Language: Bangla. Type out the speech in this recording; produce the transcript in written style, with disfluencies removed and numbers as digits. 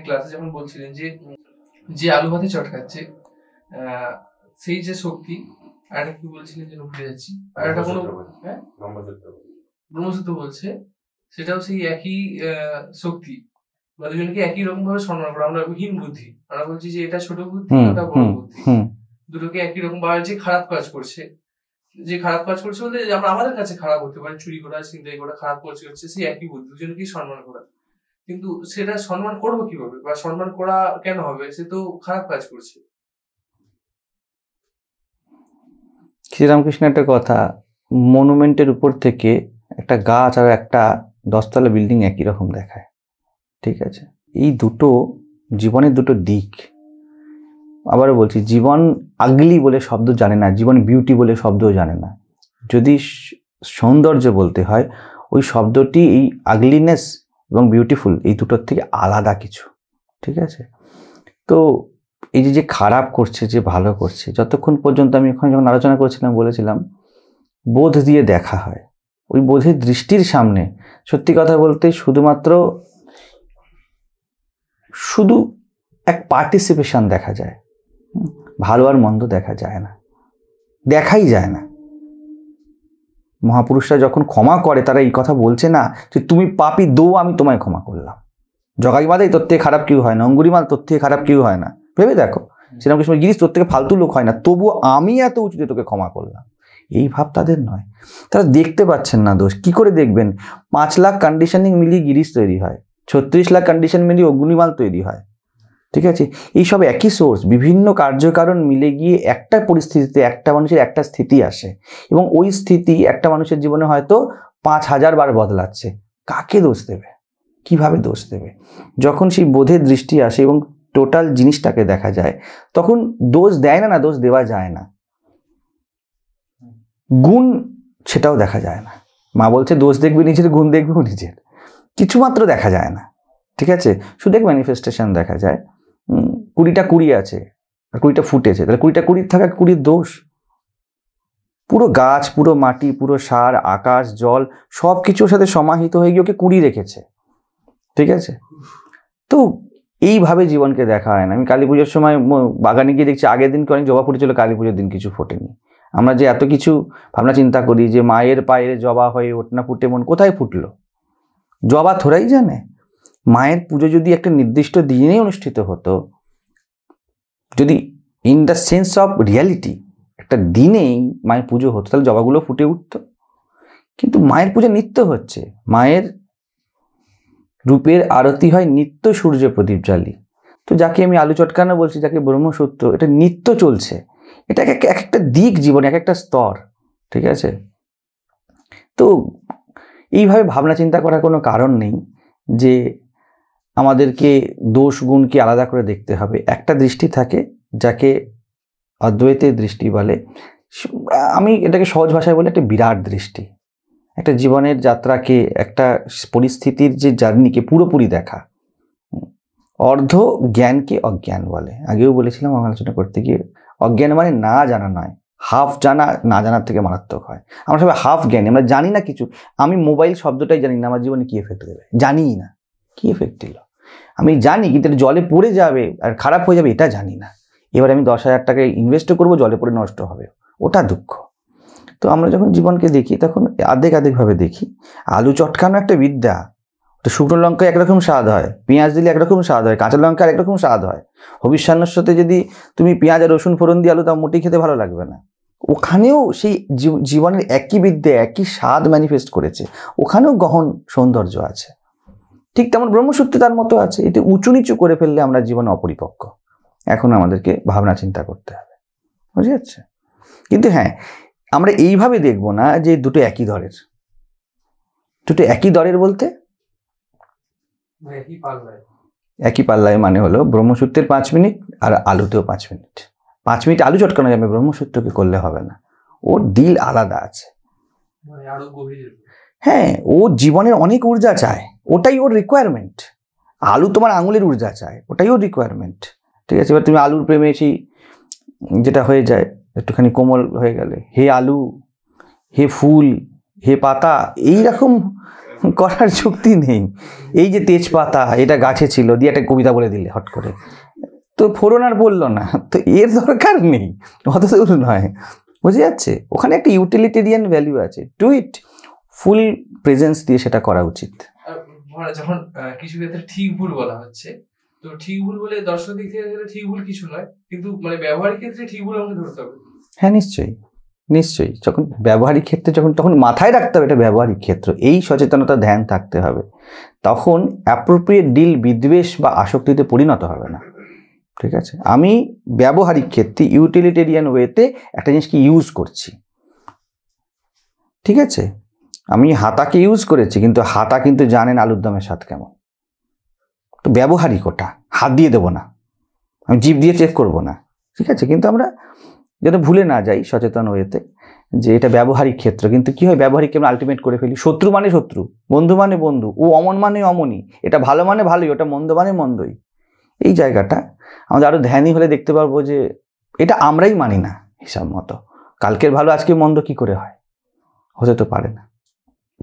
ক্লাসে যখন বলছিলেন যে যে আলু ভাতে চটকাচ্ছে সেই যে শক্তি, আর একটা কি বলছিলেন যেন ভুলে যাচ্ছি, আর একটা কোনো ব্রহ্মসূত্র বলছে, সেটাও সেই একই শক্তি, দুজনকে একই রকম ভাবে সম্মান করা। আমরা হীন বুদ্ধি, আমরা বলছি যে এটা ছোট বুদ্ধি, ওটা বড় বুদ্ধি, দুটোকে একই রকম ভাবে যে খারাপ কাজ করছে, বলতে আমরা আমাদের কাছে খারাপ হতে পারে, চুরি করা, ছিনতাই করা, খারাপ কাজ করছে, সেই একই বুদ্ধি, দুজনকেই সম্মান করা। কিন্তু সেটা সম্মান করবো কিভাবে, বা সম্মান করা কেন হবে? সে তো খারাপ কাজ করছে। শ্রীরামকৃষ্ণ একটা কথা, মনুমেন্টের উপর থেকে একটা গাছ আর একটা 10 তলা বিল্ডিং একই রকম দেখায়, ঠিক আছে? এই দুটো জীবনের দুটো দিক। আবারও বলছি, জীবন আগলি বলে শব্দ জানে না, জীবন বিউটি বলে শব্দও জানে না। যদি সৌন্দর্য বলতে হয়, ওই শব্দটি এই আগলিনেস এবং বিউটিফুল এই দুটোর থেকে আলাদা কিছু, ঠিক আছে? তো এই যে খারাপ করছে, যে ভালো করছে, যতক্ষণ পর্যন্ত আমি ওখানে যখন আলোচনা করছিলাম বলেছিলাম বোধ দিয়ে দেখা হয়, ওই বোধের দৃষ্টির সামনে সত্যি কথা বলতে শুধু এক পার্টিসিপেশন দেখা যায়, ভালো আর মন্দ দেখা যায় না, দেখাই যায় না। মহাপুরুষরা যখন ক্ষমা করে তারা এই কথা বলছে না যে তুমি পাপী, আমি তোমায় ক্ষমা করলাম। জগাই বাঁধাই তোর থেকে খারাপ কেউ হয় না, অঙ্গুরিমাল তোর থেকে খারাপ কেউ হয় না, ভেবে দেখো। শ্রীরামকৃষ্ণ গিরিশ তোর থেকে ফালতু লোক হয় না, তবু আমি এত উঁচুতে তোকে ক্ষমা করলাম। এই ভাব তাদের নয়। তারা দেখতে পাচ্ছেন না দোষ। কি করে দেখবেন? 5 লাখ কন্ডিশনিং মিলিয়ে গিরিশ তৈরি হয়, 36 লাখ কন্ডিশন মিলিয়ে অগ্নিমাল তৈরি হয়, ঠিক আছে? এইসব একই সোর্স, বিভিন্ন কার্যকারণ মিলে গিয়ে একটা পরিস্থিতিতে একটা মানুষের একটা স্থিতি আসে, এবং ওই স্থিতি একটা মানুষের জীবনে হয়তো 5000 বার বদলাচ্ছে। কাকে দোষ দেবে, কিভাবে দোষ দেবে? যখন সেই বোধের দৃষ্টি আসে এবং টোটাল জিনিসটাকে দেখা যায়, তখন দোষ দেয় না, দোষ দেওয়া যায় না। গুণ সেটাও দেখা যায় না। মা বলছে দোষ দেখবি নিজের, গুণ দেখবি নিজের, কিছুমাত্র দেখা যায় না, ঠিক আছে? শুধু এক ম্যানিফেস্টেশন দেখা যায়। 20টা কুড়ি আছে আর 20টা ফুটেছে, তাহলে 20টা কুড়ির থাকা 20র দোষ? পুরো গাছ, পুরো মাটি, পুরো সার, আকাশ, জল সব কিছুর সাথে সমাহিত হয়ে গিয়ে ওকে 20 রেখেছে, ঠিক আছে? তো এইভাবে জীবনকে দেখা হয় না। আমি কালী পুজোর সময় বাগানে গিয়ে দেখছি আগের দিন অনেক জবা ফুটেছিল, কালী পুজোর দিন কিছু ফোটেনি। আমরা যে এত কিছু ভাবনা চিন্তা করি যে মায়ের পায়ের জবা হয়ে ওঠ না ফুটে মন, কোথায় ফুটলো? জবা থোড়াই জানে। মায়ের পুজো যদি একটা নির্দিষ্ট দিনেই অনুষ্ঠিত হতো, যদি in the sense of reality একটা দিনেই মায়ের পুজো হতো, তাহলে জবাগুলো ফুটে উঠতো। কিন্তু মায়ের পুজো নিত্য হচ্ছে, মায়ের রূপের আরতি হয় নিত্য সূর্য প্রদীপ জ্বালি। তো যাকে আমি আলু চটকানো বলছি, যাকে ব্রহ্মসূত্র, এটা নিত্য চলছে। এটা এক একটা দিক জীবনে, এক একটা স্তর, ঠিক আছে? তো এইভাবে ভাবনা চিন্তা করার কোনো কারণ নেই যে আমাদেরকে দোষ গুণকে আলাদা করে দেখতে হবে। একটা দৃষ্টি থাকে যাকে অদ্বৈতের দৃষ্টি বলে। আমি এটাকে সহজ ভাষায় বলি একটা বিরাট দৃষ্টি, একটা জীবনের যাত্রাকে, একটা পরিস্থিতির যে জার্নিকে পুরোপুরি দেখা। অর্ধ জ্ঞানকে অজ্ঞান বলে, আগেও বলেছিলাম আলোচনা করতে গিয়ে। অজ্ঞান মানে না জানা নয়, হাফ জানা না জানার থেকে মারাত্মক হয়। আমরা সবাই হাফ জ্ঞানী, আমরা জানি না কিছু। আমি মোবাইল শব্দটাই জানি না আমার জীবনে কি এফেক্ট দেবে, জানি না কি এফেক্ট দিল। আমি জানি কিন্তু জলে পড়ে যাবে আর খারাপ হয়ে যাবে এটা জানি না। এবার আমি 10,000 টাকা ইনভেস্ট করবো, জলে পড়ে নষ্ট হবে, ওটা দুঃখ। তো আমরা যখন জীবনকে দেখি তখন আধেকভাবে দেখি। আলু চটকানো একটা বিদ্যা। তো শুকনো লঙ্কায় একরকম স্বাদ হয়, পেঁয়াজ দিলে একরকম স্বাদ হয়, কাঁচা লঙ্কার একরকম স্বাদ হয়। হবিষ্যান্নের সাথে যদি তুমি পেঁয়াজ আর রসুন ফোড়ন দিয়ে আলু, তা মোটেই খেতে ভালো লাগবে না। ওখানেও সেই জীবনের একই বিদ্যা, একই স্বাদ ম্যানিফেস্ট করেছে, ওখানেও গহন সৌন্দর্য আছে। ঠিক তেমন ব্রহ্মসূত্রে তার মতো আছে। এতে উঁচু নিচু করে ফেললে আমরা জীবনে অপরিপক্ক। এখন আমাদেরকে ভাবনা চিন্তা করতে হবে, বুঝে যাচ্ছে? কিন্তু হ্যাঁ, আমরা এইভাবে দেখব না যে দুটো একই দরের। দুটো একই দরের বলতে একই পাল্লায় মানে হলো ব্রহ্মসূত্রের 5 মিনিট আর আলুতেও 5 মিনিট। 5 মিনিট আলু চটকানো যাবে, ব্রহ্মসূত্রকে করলে হবে না। ওর দিল আলাদা আছে। হ্যাঁ, ও জীবনের অনেক ঊর্জা চায়, ওটাই ওর রিকোয়ারমেন্ট। আলু তোমার আঙুলের ঊর্জা চায়, ওটাই ওর রিকোয়ারমেন্ট, ঠিক আছে? এবার তুমি আলুর প্রেমে সেই যেটা হয়ে যায় একটুখানি কোমল হয়ে গেলে, হে আলু, হে ফুল, হে পাতা, এইরকম করার যুক্তি নেই। এই যে তেজপাতা এটা গাছে ছিল, দিয়ে একটা কবিতা বলে দিলে হট করে, তো ফোড়ন আর বললো না, তো এর দরকার নেই, অত দূর নয়, বুঝে যাচ্ছে? ওখানে একটা ইউটিলিটেরিয়ান ভ্যালু আছে, টু ইট ফুল প্রেজেন্স দিয়ে সেটা করা উচিত। যখন কিছু ক্ষেত্রে ঠিক ভুল বলা হচ্ছে, তো ঠিক ভুল বলে দর্শক দিক থেকে ঠিক ভুল কিছু নয়, কিন্তু মানে ব্যবহারিক ক্ষেত্রে ঠিক ভুল আমাকে ধরতে হবে। হ্যাঁ নিশ্চয়ই নিশ্চয়ই, যখন ব্যবহারিক ক্ষেত্রে তখন মাথায় রাখতে হবে এটা ব্যবহারিক ক্ষেত্র, এই সচেতনতা ধ্যান থাকতে হবে, তখন অ্যাপ্রোপ্রিয়েট ডিল বিদ্বেষ বা আসক্তিতে পরিণত হবে না। ঠিক আছে, আমি ব্যবহারিক ক্ষেত্রে ইউটিলিটেরিয়ান ওয়েতে একটা জিনিসকে ইউজ করছি, ঠিক আছে? আমি হাতাকে ইউজ করেছি, কিন্তু হাতা কিন্তু জানেন আলুর দমের স্বাদ কেমন, তো ব্যবহারিক ওটা, হাত দিয়ে দেবো না, আমি জিভ দিয়ে চেক করবো না, ঠিক আছে? কিন্তু আমরা যেন ভুলে না যাই সচেতন ওয়েতে যে এটা ব্যবহারিক ক্ষেত্র, কিন্তু কি হয় ব্যবহারিককে আমরা আলটিমেট করে ফেলি, শত্রু মানে শত্রু, বন্ধু মানে বন্ধু, ও অমন মানে অমনই, এটা ভালো মানে ভালোই, ওটা মন্দ মানে মন্দই। এই জায়গাটা আমাদের আরো ধ্যানী হলে দেখতে পারবো যে এটা আমরাই মানি না হিসাব মতো, কালকের ভালো আজকে মন্দ কি করে হয়, হতে তো পারে না।